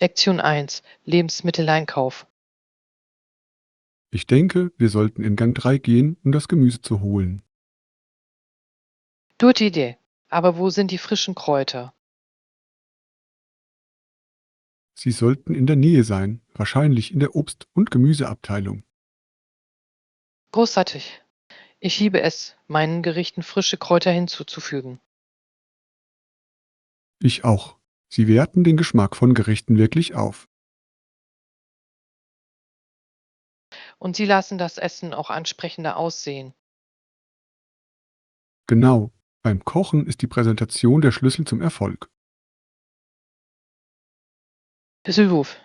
Lektion 1: Lebensmitteleinkauf. Ich denke, wir sollten in Gang 3 gehen, um das Gemüse zu holen. Gute Idee. Aber wo sind die frischen Kräuter? Sie sollten in der Nähe sein, wahrscheinlich in der Obst- und Gemüseabteilung. Großartig. Ich liebe es, meinen Gerichten frische Kräuter hinzuzufügen. Ich auch. Sie werten den Geschmack von Gerichten wirklich auf. Und sie lassen das Essen auch ansprechender aussehen. Genau. Beim Kochen ist die Präsentation der Schlüssel zum Erfolg. Süßruf.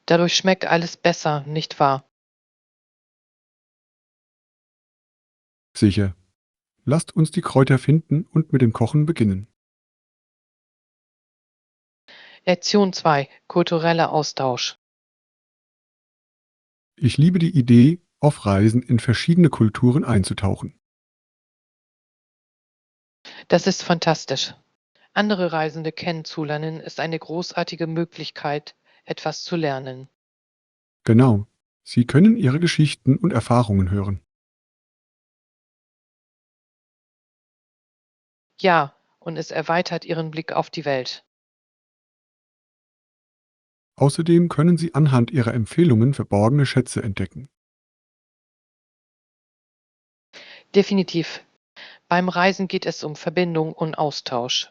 Dadurch schmeckt alles besser, nicht wahr? Sicher. Lasst uns die Kräuter finden und mit dem Kochen beginnen. Lektion 2: Kultureller Austausch. Ich liebe die Idee, auf Reisen in verschiedene Kulturen einzutauchen. Das ist fantastisch. Andere Reisende kennenzulernen ist eine großartige Möglichkeit, etwas zu lernen. Genau. Sie können ihre Geschichten und Erfahrungen hören. Ja, und es erweitert ihren Blick auf die Welt. Außerdem können Sie anhand Ihrer Empfehlungen verborgene Schätze entdecken. Definitiv. Beim Reisen geht es um Verbindung und Austausch.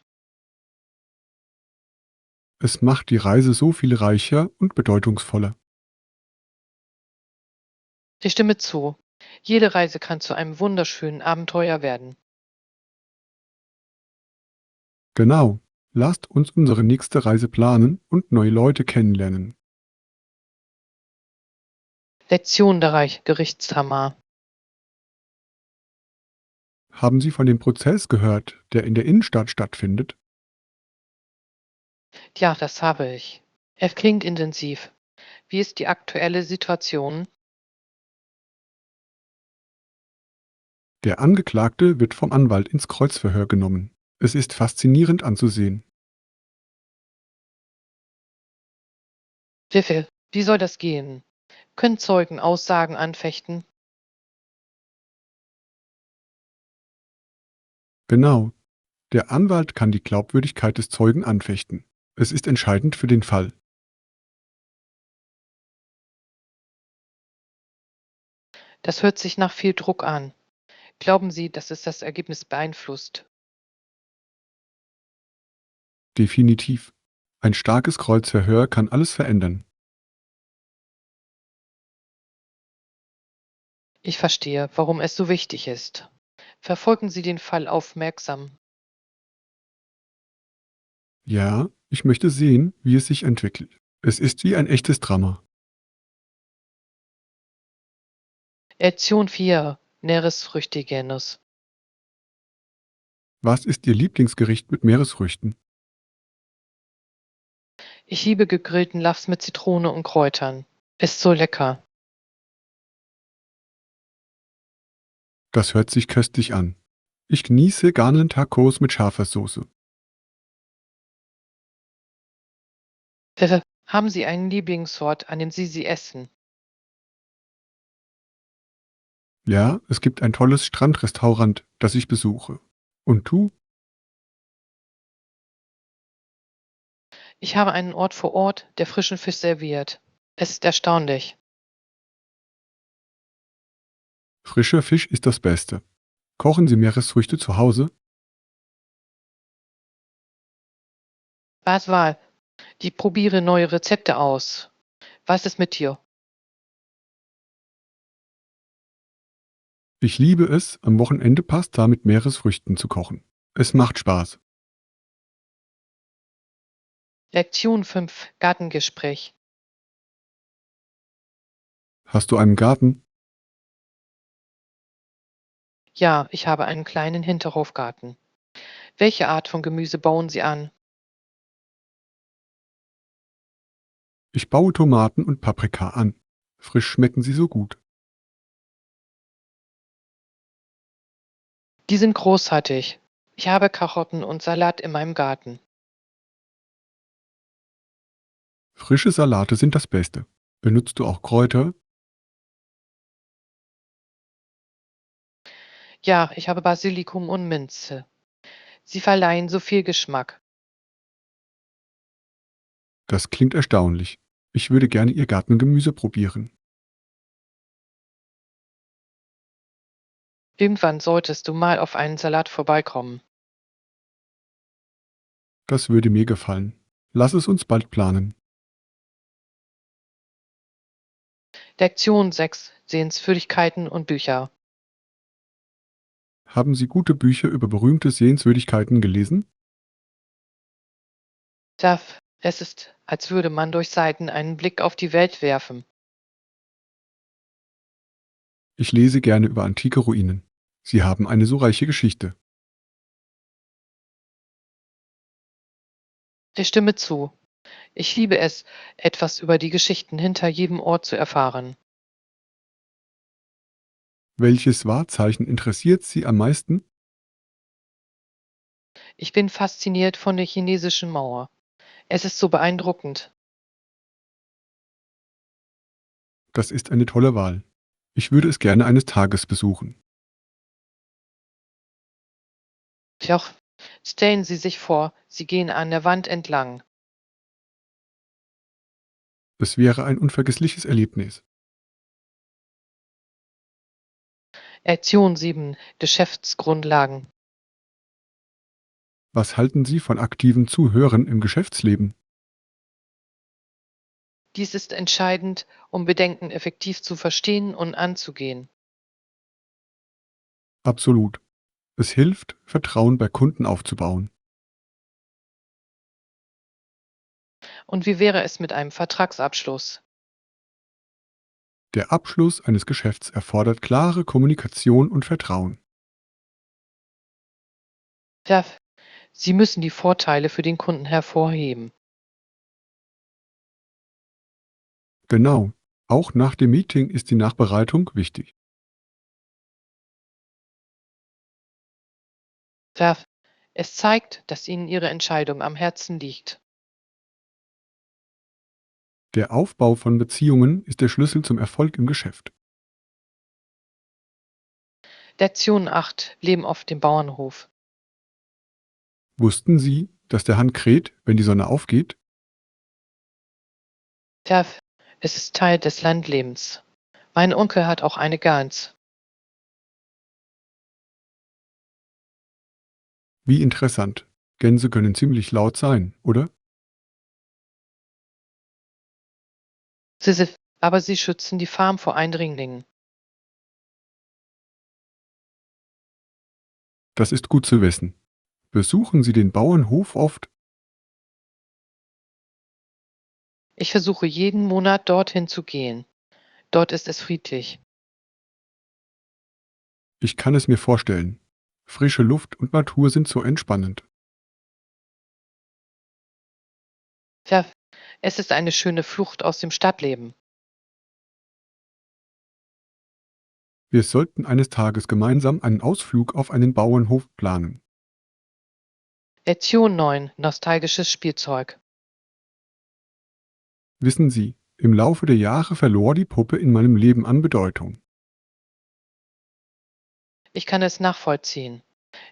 Es macht die Reise so viel reicher und bedeutungsvoller. Ich stimme zu. Jede Reise kann zu einem wunderschönen Abenteuer werden. Genau. Lasst uns unsere nächste Reise planen und neue Leute kennenlernen. Lektion der Gerichtshammer. Haben Sie von dem Prozess gehört, der in der Innenstadt stattfindet? Ja, das habe ich. Es klingt intensiv. Wie ist die aktuelle Situation? Der Angeklagte wird vom Anwalt ins Kreuzverhör genommen. Es ist faszinierend anzusehen. Wie soll das gehen? Können Zeugen Aussagen anfechten? Genau. Der Anwalt kann die Glaubwürdigkeit des Zeugen anfechten. Es ist entscheidend für den Fall. Das hört sich nach viel Druck an. Glauben Sie, dass es das Ergebnis beeinflusst? Definitiv. Ein starkes Kreuzverhör kann alles verändern. Ich verstehe, warum es so wichtig ist. Verfolgen Sie den Fall aufmerksam. Ja, ich möchte sehen, wie es sich entwickelt. Es ist wie ein echtes Drama. Lektion 4: Meeresfrüchte-Genuss. Was ist Ihr Lieblingsgericht mit Meeresfrüchten? Ich liebe gegrillten Lachs mit Zitrone und Kräutern. Ist so lecker. Das hört sich köstlich an. Ich genieße Garnelen-Tacos mit scharfer Soße. Haben Sie einen Lieblingsort, an dem Sie essen? Ja, es gibt ein tolles Strandrestaurant, das ich besuche. Und du? Ich habe einen Ort vor Ort, der frischen Fisch serviert. Es ist erstaunlich. Frischer Fisch ist das Beste. Kochen Sie Meeresfrüchte zu Hause? Was war? Die probiere neue Rezepte aus. Was ist mit dir? Ich liebe es, am Wochenende Pasta mit Meeresfrüchten zu kochen. Es macht Spaß. Lektion 5: Gartengespräch. Hast du einen Garten? Ja, ich habe einen kleinen Hinterhofgarten. Welche Art von Gemüse bauen Sie an? Ich baue Tomaten und Paprika an. Frisch schmecken sie so gut. Die sind großartig. Ich habe Karotten und Salat in meinem Garten. Frische Salate sind das Beste. Benutzt du auch Kräuter? Ja, ich habe Basilikum und Minze. Sie verleihen so viel Geschmack. Das klingt erstaunlich. Ich würde gerne Ihr Gartengemüse probieren. Irgendwann solltest du mal auf einen Salat vorbeikommen. Das würde mir gefallen. Lass es uns bald planen. Lektion 6: Sehenswürdigkeiten und Bücher. Haben Sie gute Bücher über berühmte Sehenswürdigkeiten gelesen? Es ist, als würde man durch Seiten einen Blick auf die Welt werfen. Ich lese gerne über antike Ruinen. Sie haben eine so reiche Geschichte. Ich stimme zu. Ich liebe es, etwas über die Geschichten hinter jedem Ort zu erfahren. Welches Wahrzeichen interessiert Sie am meisten? Ich bin fasziniert von der chinesischen Mauer. Es ist so beeindruckend. Das ist eine tolle Wahl. Ich würde es gerne eines Tages besuchen. Doch stellen Sie sich vor, Sie gehen an der Wand entlang. Es wäre ein unvergessliches Erlebnis. Lektion 7: Geschäftsgrundlagen. Was halten Sie von aktiven Zuhören im Geschäftsleben? Dies ist entscheidend, um Bedenken effektiv zu verstehen und anzugehen. Absolut. Es hilft, Vertrauen bei Kunden aufzubauen. Und wie wäre es mit einem Vertragsabschluss? Der Abschluss eines Geschäfts erfordert klare Kommunikation und Vertrauen. Ja, Sie müssen die Vorteile für den Kunden hervorheben. Genau. Auch nach dem Meeting ist die Nachbereitung wichtig. Ja, es zeigt, dass Ihnen Ihre Entscheidung am Herzen liegt. Der Aufbau von Beziehungen ist der Schlüssel zum Erfolg im Geschäft. Lektion 8: Leben auf dem Bauernhof. Wussten Sie, dass der Hahn kräht, wenn die Sonne aufgeht? Ja, es ist Teil des Landlebens. Mein Onkel hat auch eine Gans. Wie interessant. Gänse können ziemlich laut sein, oder? Aber sie schützen die Farm vor Eindringlingen. Das ist gut zu wissen. Besuchen Sie den Bauernhof oft? Ich versuche jeden Monat dorthin zu gehen. Dort ist es friedlich. Ich kann es mir vorstellen. Frische Luft und Natur sind so entspannend. Ja, es ist eine schöne Flucht aus dem Stadtleben. Wir sollten eines Tages gemeinsam einen Ausflug auf einen Bauernhof planen. Lektion 9: Nostalgisches Spielzeug. Wissen Sie, im Laufe der Jahre verlor die Puppe in meinem Leben an Bedeutung. Ich kann es nachvollziehen.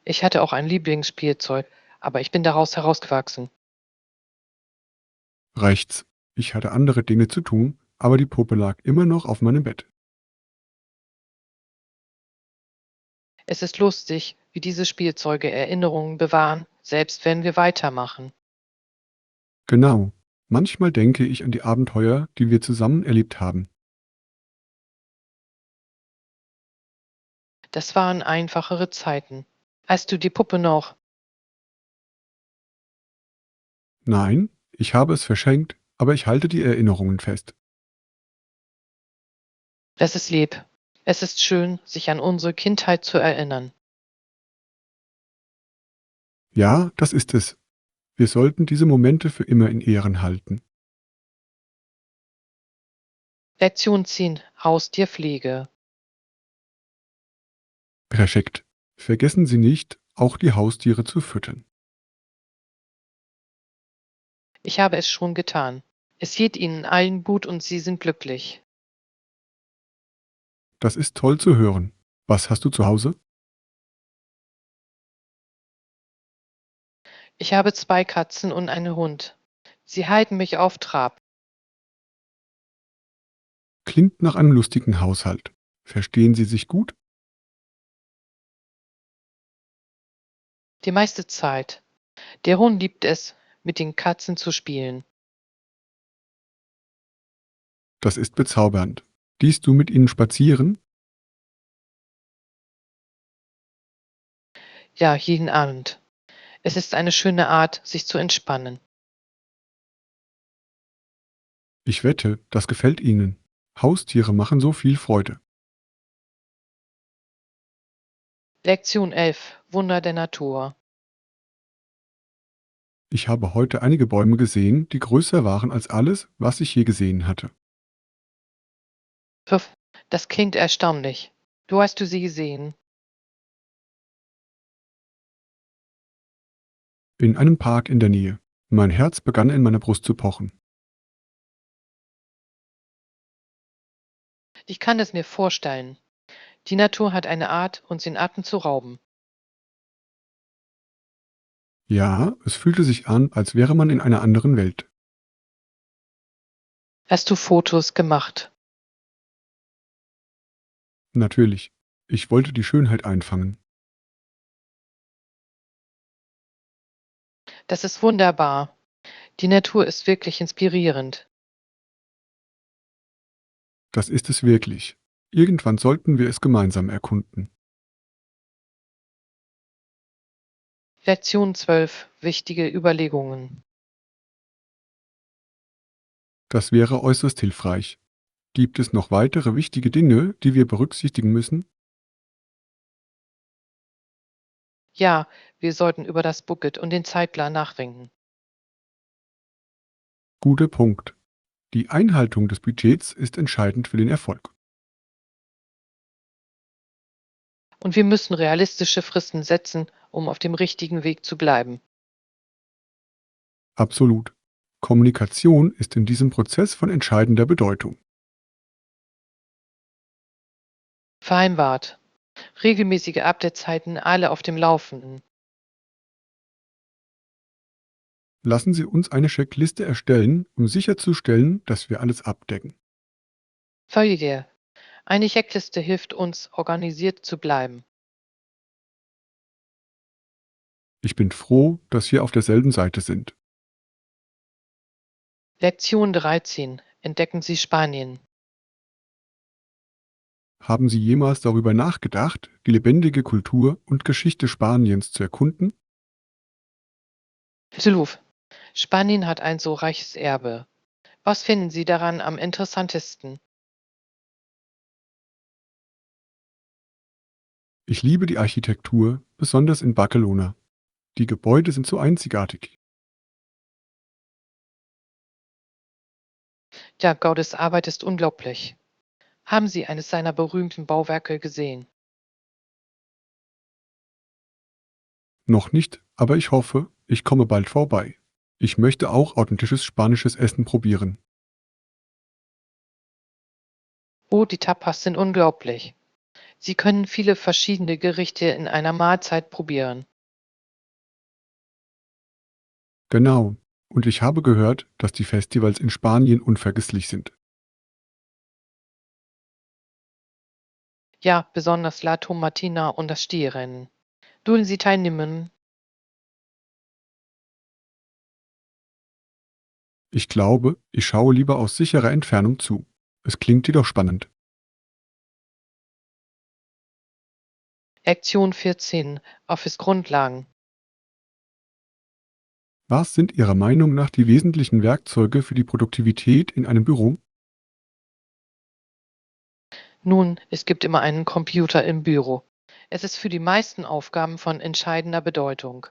Ich hatte auch ein Lieblingsspielzeug, aber ich bin daraus herausgewachsen. Rechts. Ich hatte andere Dinge zu tun, aber die Puppe lag immer noch auf meinem Bett. Es ist lustig, wie diese Spielzeuge Erinnerungen bewahren, selbst wenn wir weitermachen. Genau. Manchmal denke ich an die Abenteuer, die wir zusammen erlebt haben. Das waren einfachere Zeiten. Hast du die Puppe noch? Nein, ich habe es verschenkt, aber ich halte die Erinnerungen fest. Das ist lieb. Es ist schön, sich an unsere Kindheit zu erinnern. Ja, das ist es. Wir sollten diese Momente für immer in Ehren halten. Lektion 10: Haustierpflege. Perfekt. Vergessen Sie nicht, auch die Haustiere zu füttern. Ich habe es schon getan. Es geht ihnen allen gut und sie sind glücklich. Das ist toll zu hören. Was hast du zu Hause? Ich habe 2 Katzen und einen Hund. Sie halten mich auf Trab. Klingt nach einem lustigen Haushalt. Verstehen Sie sich gut? Die meiste Zeit. Der Hund liebt es, mit den Katzen zu spielen. Das ist bezaubernd. Gehst du mit ihnen spazieren? Ja, jeden Abend. Es ist eine schöne Art, sich zu entspannen. Ich wette, das gefällt ihnen. Haustiere machen so viel Freude. Lektion 11. Wunder der Natur. Ich habe heute einige Bäume gesehen, die größer waren als alles, was ich je gesehen hatte. Pfiff, das klingt erstaunlich. Wo hast du sie gesehen? In einem Park in der Nähe. Mein Herz begann in meiner Brust zu pochen. Ich kann es mir vorstellen. Die Natur hat eine Art, uns den Atem zu rauben. Ja, es fühlte sich an, als wäre man in einer anderen Welt. Hast du Fotos gemacht? Natürlich. Ich wollte die Schönheit einfangen. Das ist wunderbar. Die Natur ist wirklich inspirierend. Das ist es wirklich. Irgendwann sollten wir es gemeinsam erkunden. Lektion 12. Wichtige Überlegungen. Das wäre äußerst hilfreich. Gibt es noch weitere wichtige Dinge, die wir berücksichtigen müssen? Ja, wir sollten über das Bucket und den Zeitplan nachdenken. Guter Punkt. Die Einhaltung des Budgets ist entscheidend für den Erfolg. Und wir müssen realistische Fristen setzen, um auf dem richtigen Weg zu bleiben. Absolut. Kommunikation ist in diesem Prozess von entscheidender Bedeutung. Vereinbart. Regelmäßige Updatezeiten, alle auf dem Laufenden. Lassen Sie uns eine Checkliste erstellen, um sicherzustellen, dass wir alles abdecken. Folge. Eine Checkliste hilft uns, organisiert zu bleiben. Ich bin froh, dass wir auf derselben Seite sind. Lektion 13. Entdecken Sie Spanien. Haben Sie jemals darüber nachgedacht, die lebendige Kultur und Geschichte Spaniens zu erkunden? Absolut. Spanien hat ein so reiches Erbe. Was finden Sie daran am interessantesten? Ich liebe die Architektur, besonders in Barcelona. Die Gebäude sind so einzigartig. Ja, Gottes Arbeit ist unglaublich. Haben Sie eines seiner berühmten Bauwerke gesehen? Noch nicht, aber ich hoffe, ich komme bald vorbei. Ich möchte auch authentisches spanisches Essen probieren. Oh, die Tapas sind unglaublich. Sie können viele verschiedene Gerichte in einer Mahlzeit probieren. Genau. Und ich habe gehört, dass die Festivals in Spanien unvergesslich sind. Ja, besonders La Tomatina und das Stierrennen. Dulden Sie teilnehmen? Ich glaube, ich schaue lieber aus sicherer Entfernung zu. Es klingt jedoch spannend. Lektion 14. Office-Grundlagen. Was sind Ihrer Meinung nach die wesentlichen Werkzeuge für die Produktivität in einem Büro? Nun, es gibt immer einen Computer im Büro. Es ist für die meisten Aufgaben von entscheidender Bedeutung.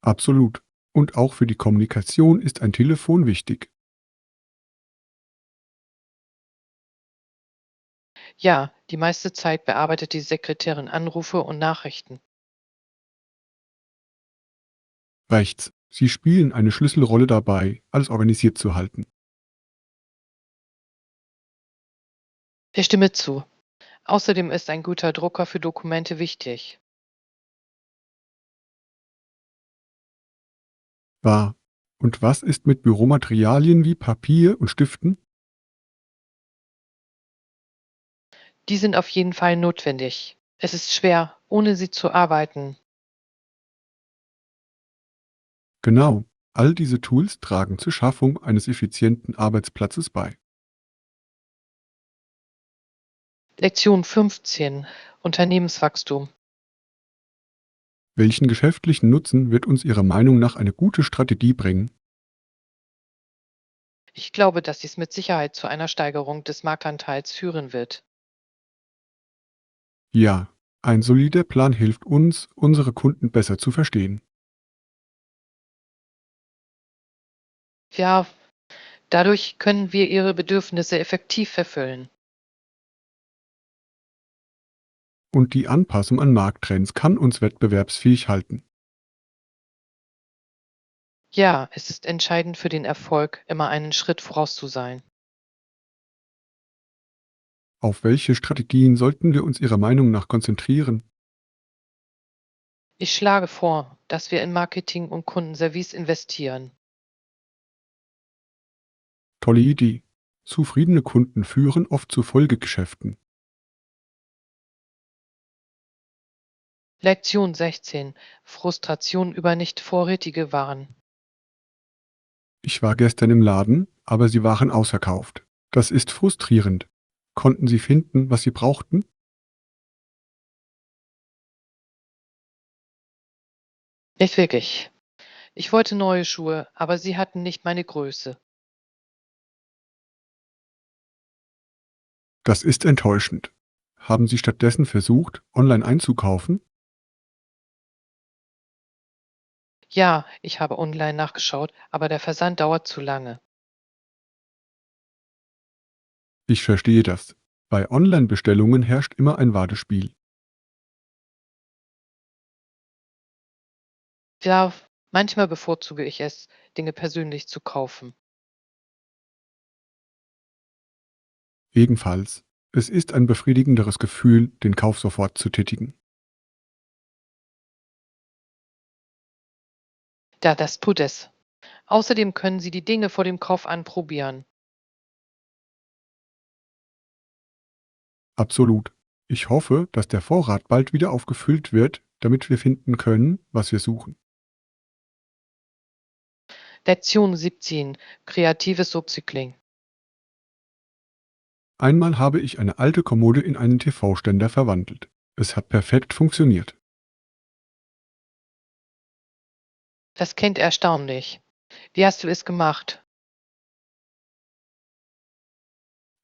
Absolut. Und auch für die Kommunikation ist ein Telefon wichtig. Ja, die meiste Zeit bearbeitet die Sekretärin Anrufe und Nachrichten. Rechts. Sie spielen eine Schlüsselrolle dabei, alles organisiert zu halten. Ich stimme zu. Außerdem ist ein guter Drucker für Dokumente wichtig. Wahr. Und was ist mit Büromaterialien wie Papier und Stiften? Die sind auf jeden Fall notwendig. Es ist schwer, ohne sie zu arbeiten. Genau. All diese Tools tragen zur Schaffung eines effizienten Arbeitsplatzes bei. Lektion 15. Unternehmenswachstum. Welchen geschäftlichen Nutzen wird uns Ihrer Meinung nach eine gute Strategie bringen? Ich glaube, dass dies mit Sicherheit zu einer Steigerung des Marktanteils führen wird. Ja, ein solider Plan hilft uns, unsere Kunden besser zu verstehen. Ja, dadurch können wir ihre Bedürfnisse effektiv erfüllen. Und die Anpassung an Markttrends kann uns wettbewerbsfähig halten. Ja, es ist entscheidend für den Erfolg, immer einen Schritt voraus zu sein. Auf welche Strategien sollten wir uns Ihrer Meinung nach konzentrieren? Ich schlage vor, dass wir in Marketing und Kundenservice investieren. Tolle Idee. Zufriedene Kunden führen oft zu Folgegeschäften. Lektion 16. Frustration über nicht vorrätige Waren. Ich war gestern im Laden, aber sie waren ausverkauft. Das ist frustrierend. Konnten Sie finden, was Sie brauchten? Nicht wirklich. Ich wollte neue Schuhe, aber sie hatten nicht meine Größe. Das ist enttäuschend. Haben Sie stattdessen versucht, online einzukaufen? Ja, ich habe online nachgeschaut, aber der Versand dauert zu lange. Ich verstehe das. Bei Online-Bestellungen herrscht immer ein Wartespiel. Ja, manchmal bevorzuge ich es, Dinge persönlich zu kaufen. Ebenfalls. Es ist ein befriedigenderes Gefühl, den Kauf sofort zu tätigen. Ja, das tut es. Außerdem können Sie die Dinge vor dem Kauf anprobieren. Absolut. Ich hoffe, dass der Vorrat bald wieder aufgefüllt wird, damit wir finden können, was wir suchen. Lektion 17. Kreatives Upcycling. Einmal habe ich eine alte Kommode in einen TV-Ständer verwandelt. Es hat perfekt funktioniert. Das klingt erstaunlich. Wie hast du es gemacht?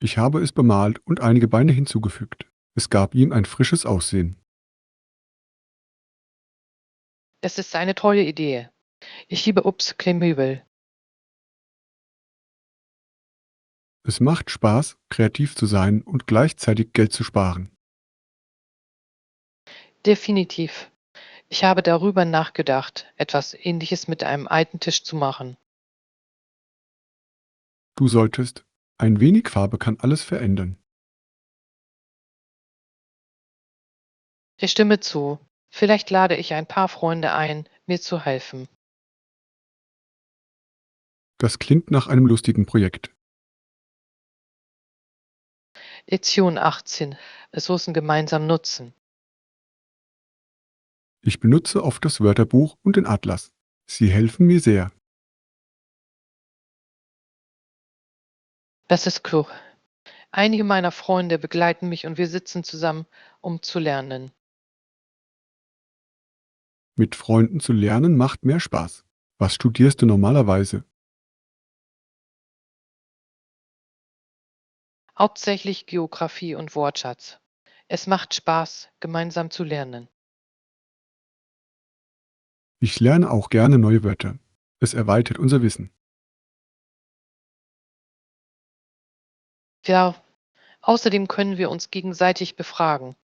Ich habe es bemalt und einige Beine hinzugefügt. Es gab ihm ein frisches Aussehen. Das ist eine tolle Idee. Ich liebe Upcycling-Möbel. Es macht Spaß, kreativ zu sein und gleichzeitig Geld zu sparen. Definitiv. Ich habe darüber nachgedacht, etwas Ähnliches mit einem alten Tisch zu machen. Du solltest. Ein wenig Farbe kann alles verändern. Ich stimme zu. Vielleicht lade ich ein paar Freunde ein, mir zu helfen. Das klingt nach einem lustigen Projekt. Lektion 18. Ressourcen gemeinsam nutzen. Ich benutze oft das Wörterbuch und den Atlas. Sie helfen mir sehr. Das ist klug. Einige meiner Freunde begleiten mich und wir sitzen zusammen, um zu lernen. Mit Freunden zu lernen macht mehr Spaß. Was studierst du normalerweise? Hauptsächlich Geographie und Wortschatz. Es macht Spaß, gemeinsam zu lernen. Ich lerne auch gerne neue Wörter. Es erweitert unser Wissen. Ja, außerdem können wir uns gegenseitig befragen.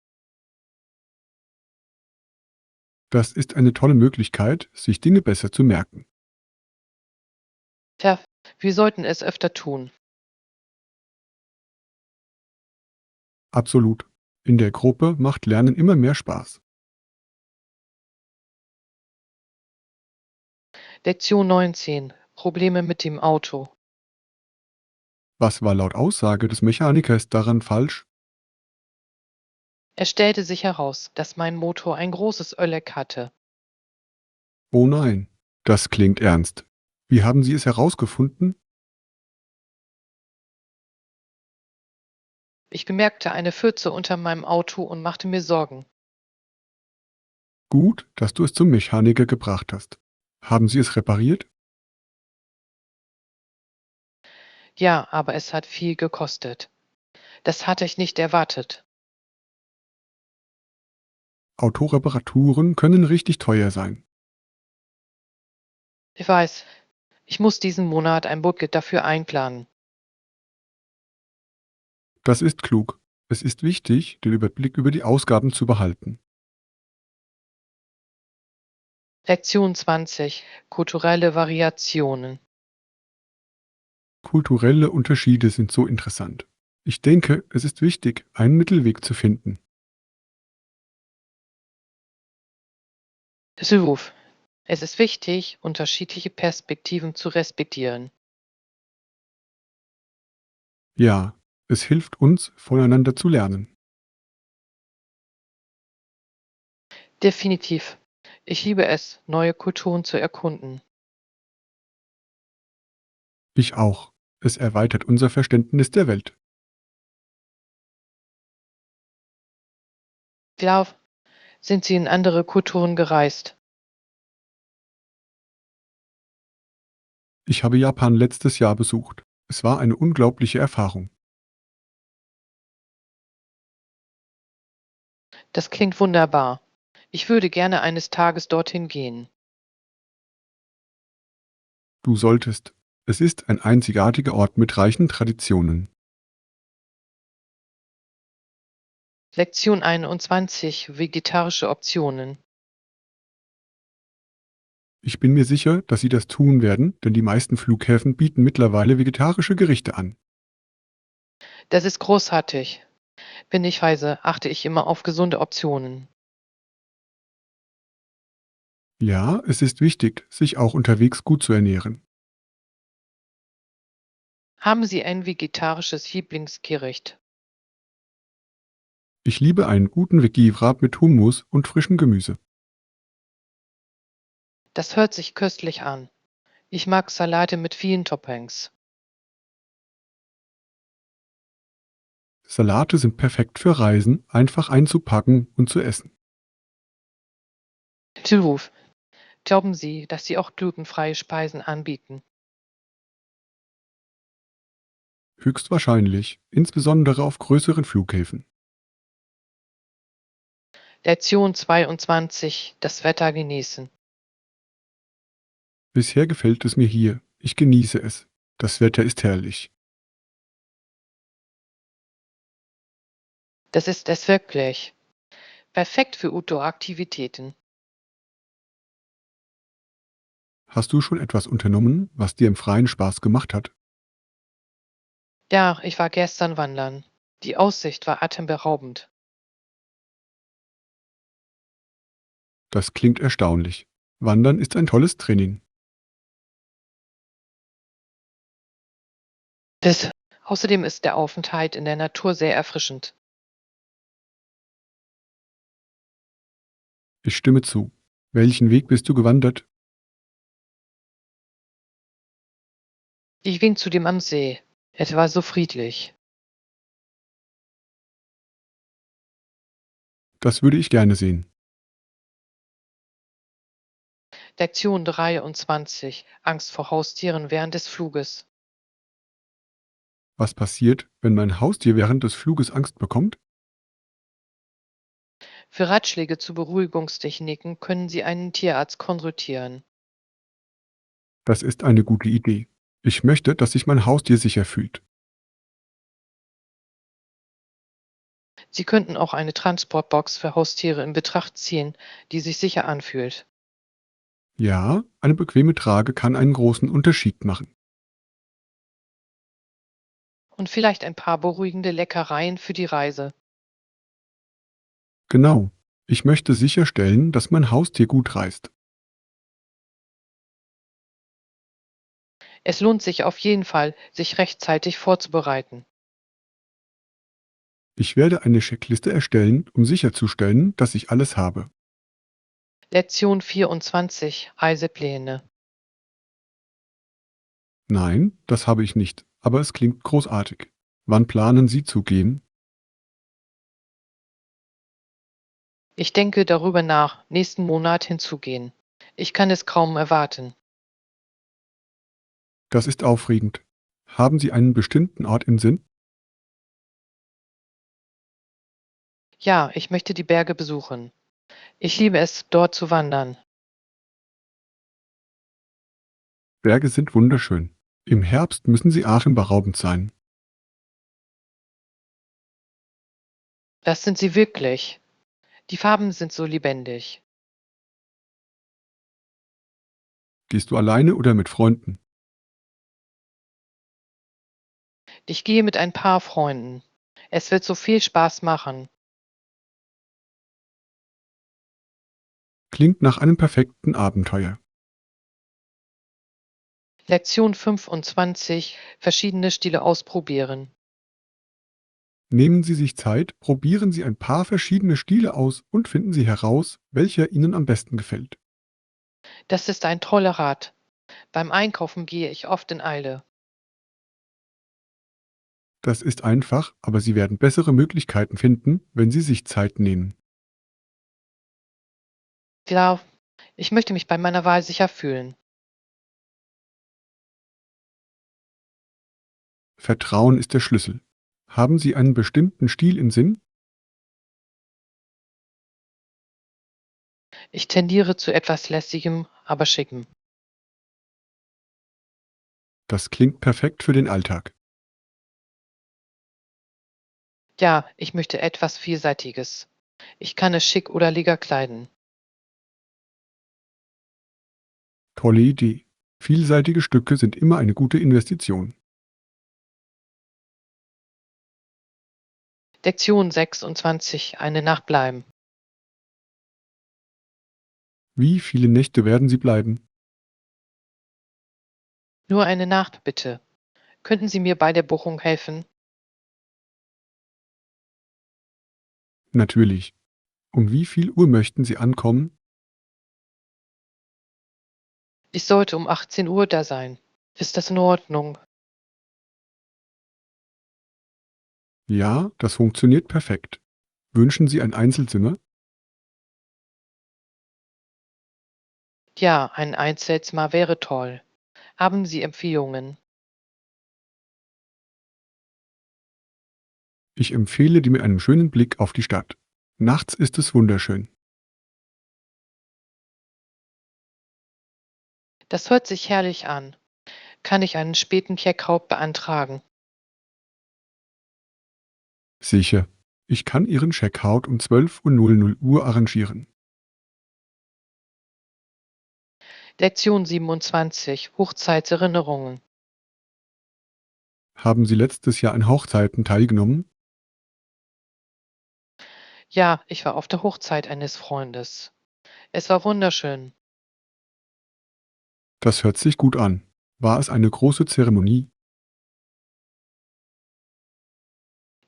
Das ist eine tolle Möglichkeit, sich Dinge besser zu merken. Tja, wir sollten es öfter tun. Absolut. In der Gruppe macht Lernen immer mehr Spaß. Lektion 19. Probleme mit dem Auto. Was war laut Aussage des Mechanikers daran falsch? Es stellte sich heraus, dass mein Motor ein großes Öleck hatte. Oh nein, das klingt ernst. Wie haben Sie es herausgefunden? Ich bemerkte eine Pfütze unter meinem Auto und machte mir Sorgen. Gut, dass du es zum Mechaniker gebracht hast. Haben Sie es repariert? Ja, aber es hat viel gekostet. Das hatte ich nicht erwartet. Autoreparaturen können richtig teuer sein. Ich weiß, ich muss diesen Monat ein Budget dafür einplanen. Das ist klug. Es ist wichtig, den Überblick über die Ausgaben zu behalten. Lektion 20. Kulturelle Variationen. Kulturelle Unterschiede sind so interessant. Ich denke, es ist wichtig, einen Mittelweg zu finden. Ruf. Es ist wichtig, unterschiedliche Perspektiven zu respektieren. Ja, es hilft uns, voneinander zu lernen. Definitiv. Ich liebe es, neue Kulturen zu erkunden. Ich auch. Es erweitert unser Verständnis der Welt. Glaub, sind Sie in andere Kulturen gereist? Ich habe Japan letztes Jahr besucht. Es war eine unglaubliche Erfahrung. Das klingt wunderbar. Ich würde gerne eines Tages dorthin gehen. Du solltest. Es ist ein einzigartiger Ort mit reichen Traditionen. Lektion 21. Vegetarische Optionen. Ich bin mir sicher, dass Sie das tun werden, denn die meisten Flughäfen bieten mittlerweile vegetarische Gerichte an. Das ist großartig. Wenn ich reise, achte ich immer auf gesunde Optionen. Ja, es ist wichtig, sich auch unterwegs gut zu ernähren. Haben Sie ein vegetarisches Lieblingsgericht? Ich liebe einen guten Veggie-Wrap mit Hummus und frischem Gemüse. Das hört sich köstlich an. Ich mag Salate mit vielen Toppings. Salate sind perfekt für Reisen, einfach einzupacken und zu essen. Ruf. Glauben Sie, dass Sie auch glutenfreie Speisen anbieten? Höchstwahrscheinlich, insbesondere auf größeren Flughäfen. Lektion 22. Das Wetter genießen. Bisher gefällt es mir hier. Ich genieße es. Das Wetter ist herrlich. Das ist es wirklich. Perfekt für Outdoor-Aktivitäten. Hast du schon etwas unternommen, was dir im Freien Spaß gemacht hat? Ja, ich war gestern wandern. Die Aussicht war atemberaubend. Das klingt erstaunlich. Wandern ist ein tolles Training. Außerdem ist der Aufenthalt in der Natur sehr erfrischend. Ich stimme zu. Welchen Weg bist du gewandert? Ich ging zu dem am See. Es war so friedlich. Das würde ich gerne sehen. Lektion 23. Angst vor Haustieren während des Fluges. Was passiert, wenn mein Haustier während des Fluges Angst bekommt? Für Ratschläge zu Beruhigungstechniken können Sie einen Tierarzt konsultieren. Das ist eine gute Idee. Ich möchte, dass sich mein Haustier sicher fühlt. Sie könnten auch eine Transportbox für Haustiere in Betracht ziehen, die sich sicher anfühlt. Ja, eine bequeme Trage kann einen großen Unterschied machen. und vielleicht ein paar beruhigende Leckereien für die Reise. Genau. Ich möchte sicherstellen, dass mein Haustier gut reist. Es lohnt sich auf jeden Fall, sich rechtzeitig vorzubereiten. Ich werde eine Checkliste erstellen, um sicherzustellen, dass ich alles habe. Lektion 24: Reisepläne. Nein, das habe ich nicht, aber es klingt großartig. Wann planen Sie zu gehen? Ich denke darüber nach, nächsten Monat hinzugehen. Ich kann es kaum erwarten. Das ist aufregend. Haben Sie einen bestimmten Ort im Sinn? Ja, ich möchte die Berge besuchen. Ich liebe es, dort zu wandern. Berge sind wunderschön. Im Herbst müssen sie atemberaubend sein. Das sind sie wirklich. Die Farben sind so lebendig. Gehst du alleine oder mit Freunden? Ich gehe mit ein paar Freunden. Es wird so viel Spaß machen. Klingt nach einem perfekten Abenteuer. Lektion 25: Verschiedene Stile ausprobieren. Nehmen Sie sich Zeit, probieren Sie ein paar verschiedene Stile aus und finden Sie heraus, welcher Ihnen am besten gefällt. Das ist ein toller Rat. Beim Einkaufen gehe ich oft in Eile. Das ist einfach, aber Sie werden bessere Möglichkeiten finden, wenn Sie sich Zeit nehmen. Ja, ich möchte mich bei meiner Wahl sicher fühlen. Vertrauen ist der Schlüssel. Haben Sie einen bestimmten Stil im Sinn? Ich tendiere zu etwas Lässigem, aber Schickem. Das klingt perfekt für den Alltag. Ja, ich möchte etwas Vielseitiges. Ich kann es schick oder leger kleiden. Tolle Idee. Vielseitige Stücke sind immer eine gute Investition. Lektion 26: Eine Nacht bleiben. Wie viele Nächte werden Sie bleiben? Nur eine Nacht, bitte. Könnten Sie mir bei der Buchung helfen? Natürlich. Um wie viel Uhr möchten Sie ankommen? Ich sollte um 18 Uhr da sein. Ist das in Ordnung? Ja, das funktioniert perfekt. Wünschen Sie ein Einzelzimmer? Ja, ein Einzelzimmer wäre toll. Haben Sie Empfehlungen? Ich empfehle die mit einem schönen Blick auf die Stadt. Nachts ist es wunderschön. Das hört sich herrlich an. Kann ich einen späten Checkout beantragen? Sicher. Ich kann Ihren Checkout um 12:00 arrangieren. Lektion 27: Hochzeitserinnerungen. Haben Sie letztes Jahr an Hochzeiten teilgenommen? Ja, ich war auf der Hochzeit eines Freundes. Es war wunderschön. Das hört sich gut an. War es eine große Zeremonie?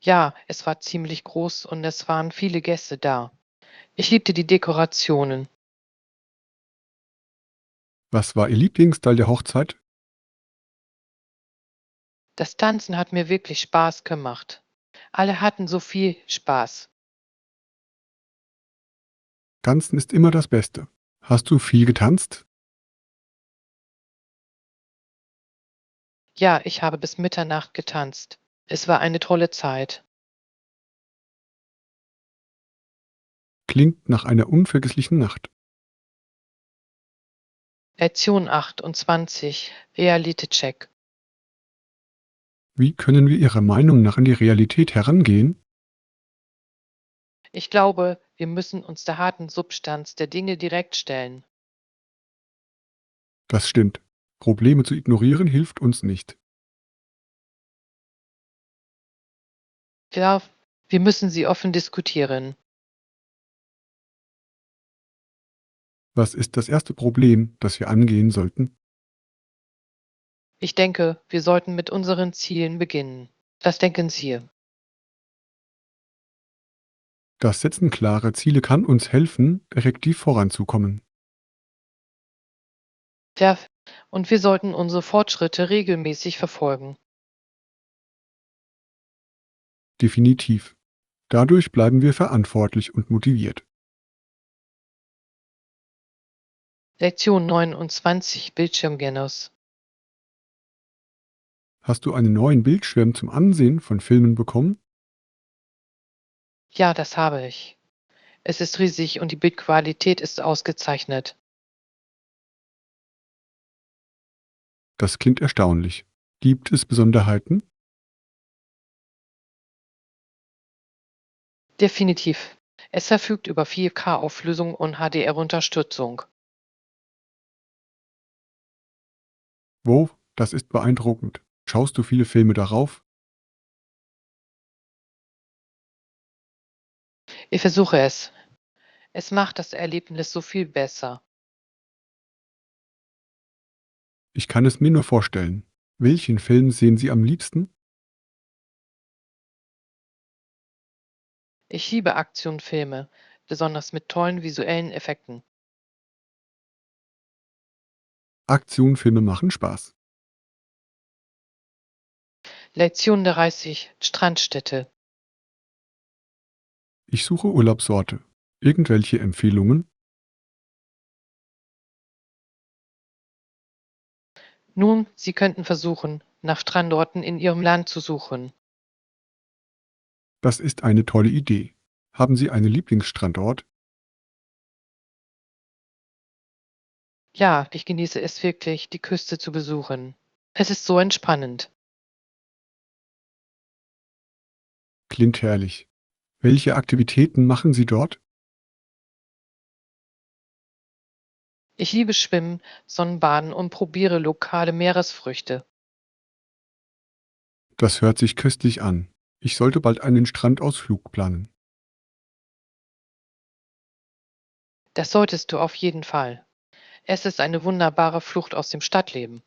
Ja, es war ziemlich groß und es waren viele Gäste da. Ich liebte die Dekorationen. Was war Ihr Lieblingsteil der Hochzeit? Das Tanzen hat mir wirklich Spaß gemacht. Alle hatten so viel Spaß. Tanzen ist immer das Beste. Hast du viel getanzt? Ja, ich habe bis Mitternacht getanzt. Es war eine tolle Zeit. Klingt nach einer unvergesslichen Nacht. Lektion 28: Realitätscheck. Wie können wir Ihrer Meinung nach an die Realität herangehen? Ich glaube, wir müssen uns der harten Substanz der Dinge direkt stellen. Das stimmt. Probleme zu ignorieren hilft uns nicht. Ja, wir müssen sie offen diskutieren. Was ist das erste Problem, das wir angehen sollten? Ich denke, wir sollten mit unseren Zielen beginnen. Was denken Sie? Das Setzen klarer Ziele kann uns helfen, effektiv voranzukommen. Ja, und wir sollten unsere Fortschritte regelmäßig verfolgen. Definitiv. Dadurch bleiben wir verantwortlich und motiviert. Lektion 29: Bildschirmgenuss. Hast du einen neuen Bildschirm zum Ansehen von Filmen bekommen? Ja, das habe ich. Es ist riesig und die Bildqualität ist ausgezeichnet. Das klingt erstaunlich. Gibt es Besonderheiten? Definitiv. Es verfügt über 4K-Auflösung und HDR-Unterstützung. Wo? Das ist beeindruckend. Schaust du viele Filme darauf? Ich versuche es. Es macht das Erlebnis so viel besser. Ich kann es mir nur vorstellen. Welchen Film sehen Sie am liebsten? Ich liebe Aktionfilme, besonders mit tollen visuellen Effekten. Aktionfilme machen Spaß. Lektion 30: Strandstädte. Ich suche Urlaubsorte. Irgendwelche Empfehlungen? Nun, Sie könnten versuchen, nach Strandorten in Ihrem Land zu suchen. Das ist eine tolle Idee. Haben Sie einen Lieblingsstrandort? Ja, ich genieße es wirklich, die Küste zu besuchen. Es ist so entspannend. Klingt herrlich. Welche Aktivitäten machen Sie dort? Ich liebe Schwimmen, Sonnenbaden und probiere lokale Meeresfrüchte. Das hört sich köstlich an. Ich sollte bald einen Strandausflug planen. Das solltest du auf jeden Fall. Es ist eine wunderbare Flucht aus dem Stadtleben.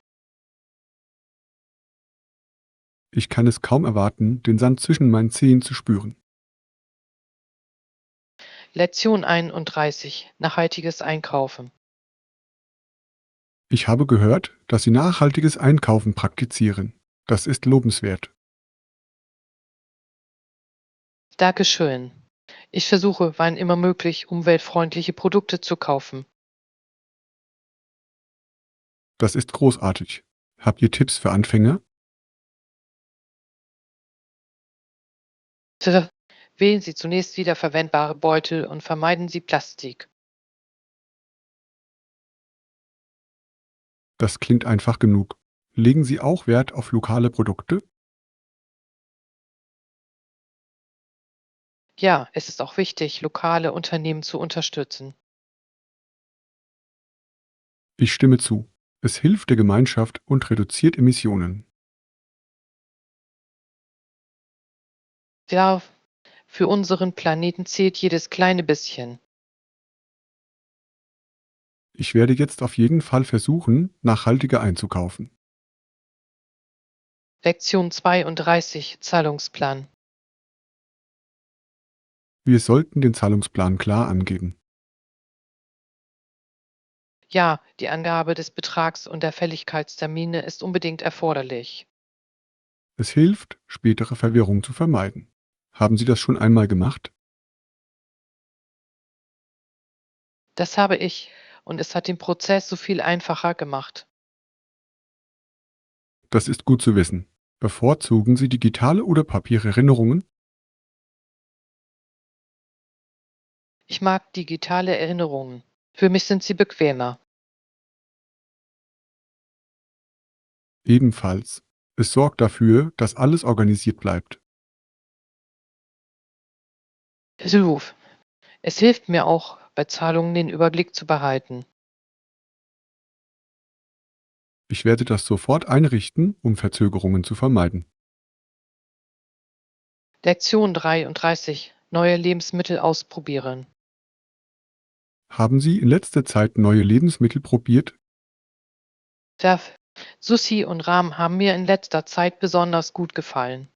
Ich kann es kaum erwarten, den Sand zwischen meinen Zehen zu spüren. Lektion 31: Nachhaltiges Einkaufen. Ich habe gehört, dass Sie nachhaltiges Einkaufen praktizieren. Das ist lobenswert. Dankeschön. Ich versuche, wann immer möglich, umweltfreundliche Produkte zu kaufen. Das ist großartig. Habt ihr Tipps für Anfänger? Tja, wählen Sie zunächst wiederverwendbare Beutel und vermeiden Sie Plastik. Das klingt einfach genug. Legen Sie auch Wert auf lokale Produkte? Ja, es ist auch wichtig, lokale Unternehmen zu unterstützen. Ich stimme zu. Es hilft der Gemeinschaft und reduziert Emissionen. Ja, für unseren Planeten zählt jedes kleine bisschen. Ich werde jetzt auf jeden Fall versuchen, nachhaltiger einzukaufen. Lektion 32: Zahlungsplan. Wir sollten den Zahlungsplan klar angeben. Ja, die Angabe des Betrags und der Fälligkeitstermine ist unbedingt erforderlich. Es hilft, spätere Verwirrung zu vermeiden. Haben Sie das schon einmal gemacht? Das habe ich und es hat den Prozess so viel einfacher gemacht. Das ist gut zu wissen. Bevorzugen Sie digitale oder Papiererinnerungen? Ich mag digitale Erinnerungen. Für mich sind sie bequemer. Ebenfalls. Es sorgt dafür, dass alles organisiert bleibt. Ruf. Es hilft mir auch, bei Zahlungen den Überblick zu behalten. Ich werde das sofort einrichten, um Verzögerungen zu vermeiden. Lektion 33. Neue Lebensmittel ausprobieren. Haben Sie in letzter Zeit neue Lebensmittel probiert? Der Sushi und Ramen haben mir in letzter Zeit besonders gut gefallen.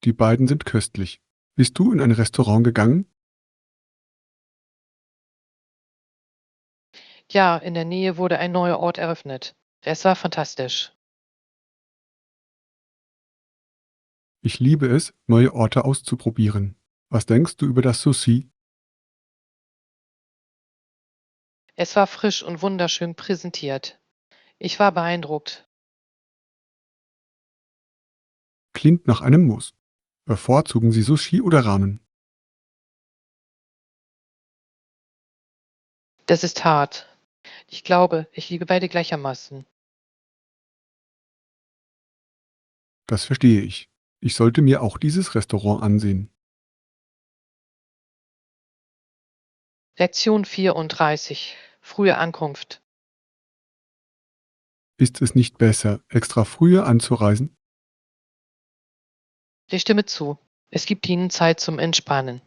Die beiden sind köstlich. Bist du in ein Restaurant gegangen? Ja, in der Nähe wurde ein neuer Ort eröffnet. Es war fantastisch. Ich liebe es, neue Orte auszuprobieren. Was denkst du über das Sushi? Es war frisch und wunderschön präsentiert. Ich war beeindruckt. Klingt nach einem Muss. Bevorzugen Sie Sushi oder Ramen? Das ist hart. Ich glaube, ich liebe beide gleichermaßen. Das verstehe ich. Ich sollte mir auch dieses Restaurant ansehen. Lektion 34. Frühe Ankunft. Ist es nicht besser, extra früher anzureisen? Ich stimme zu. Es gibt Ihnen Zeit zum Entspannen.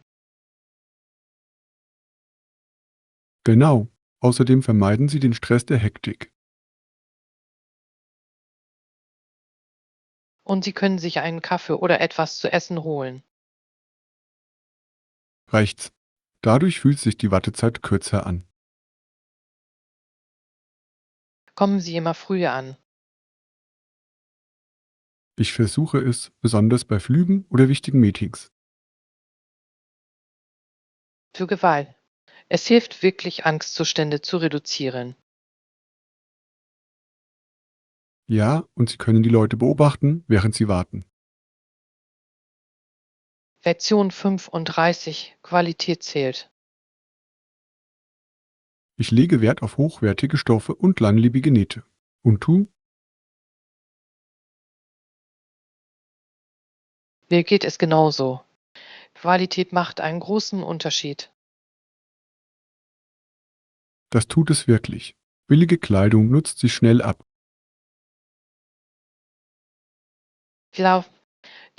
Genau. Außerdem vermeiden Sie den Stress der Hektik. Und Sie können sich einen Kaffee oder etwas zu essen holen. Reicht's. Dadurch fühlt sich die Wartezeit kürzer an. Kommen Sie immer früher an. Ich versuche es, besonders bei Flügen oder wichtigen Meetings. Für Gewalt. Es hilft wirklich, Angstzustände zu reduzieren. Ja, und Sie können die Leute beobachten, während sie warten. Lektion 35. Qualität zählt. Ich lege Wert auf hochwertige Stoffe und langlebige Nähte. Und du? Mir geht es genauso. Qualität macht einen großen Unterschied. Das tut es wirklich. Billige Kleidung nutzt sich schnell ab. Ich glaube,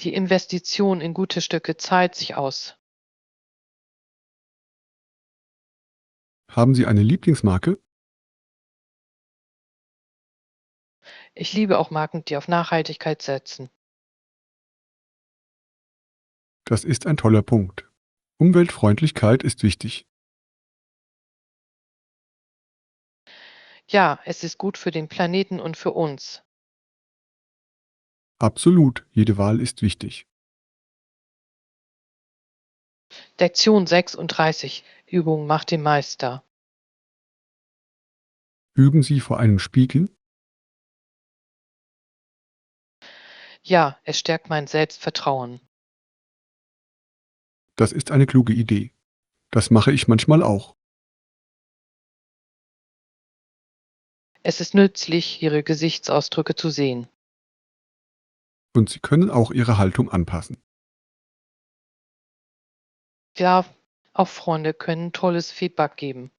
die Investition in gute Stücke zahlt sich aus. Haben Sie eine Lieblingsmarke? Ich liebe auch Marken, die auf Nachhaltigkeit setzen. Das ist ein toller Punkt. Umweltfreundlichkeit ist wichtig. Ja, es ist gut für den Planeten und für uns. Absolut, jede Wahl ist wichtig. Lektion 36. Übung macht den Meister. Üben Sie vor einem Spiegel? Ja, es stärkt mein Selbstvertrauen. Das ist eine kluge Idee. Das mache ich manchmal auch. Es ist nützlich, Ihre Gesichtsausdrücke zu sehen. Und Sie können auch Ihre Haltung anpassen. Ja, auch Freunde können tolles Feedback geben.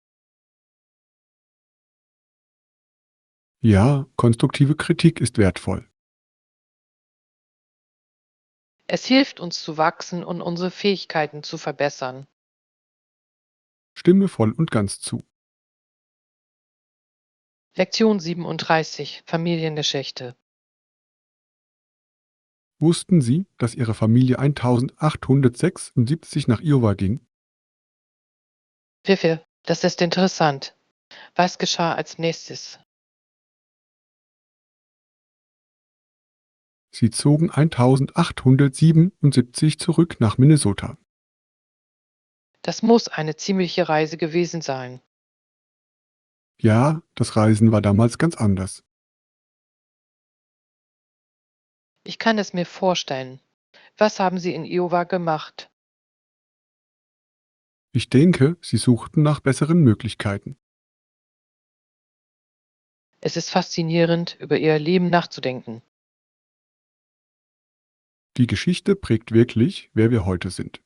Ja, konstruktive Kritik ist wertvoll. Es hilft uns zu wachsen und unsere Fähigkeiten zu verbessern. Stimme voll und ganz zu. Lektion 37. Familiengeschichte. Wussten Sie, dass Ihre Familie 1876 nach Iowa ging? Pfiffe, das ist interessant. Was geschah als nächstes? Sie zogen 1877 zurück nach Minnesota. Das muss eine ziemliche Reise gewesen sein. Ja, das Reisen war damals ganz anders. Ich kann es mir vorstellen. Was haben Sie in Iowa gemacht? Ich denke, sie suchten nach besseren Möglichkeiten. Es ist faszinierend, über Ihr Leben nachzudenken. Die Geschichte prägt wirklich, wer wir heute sind.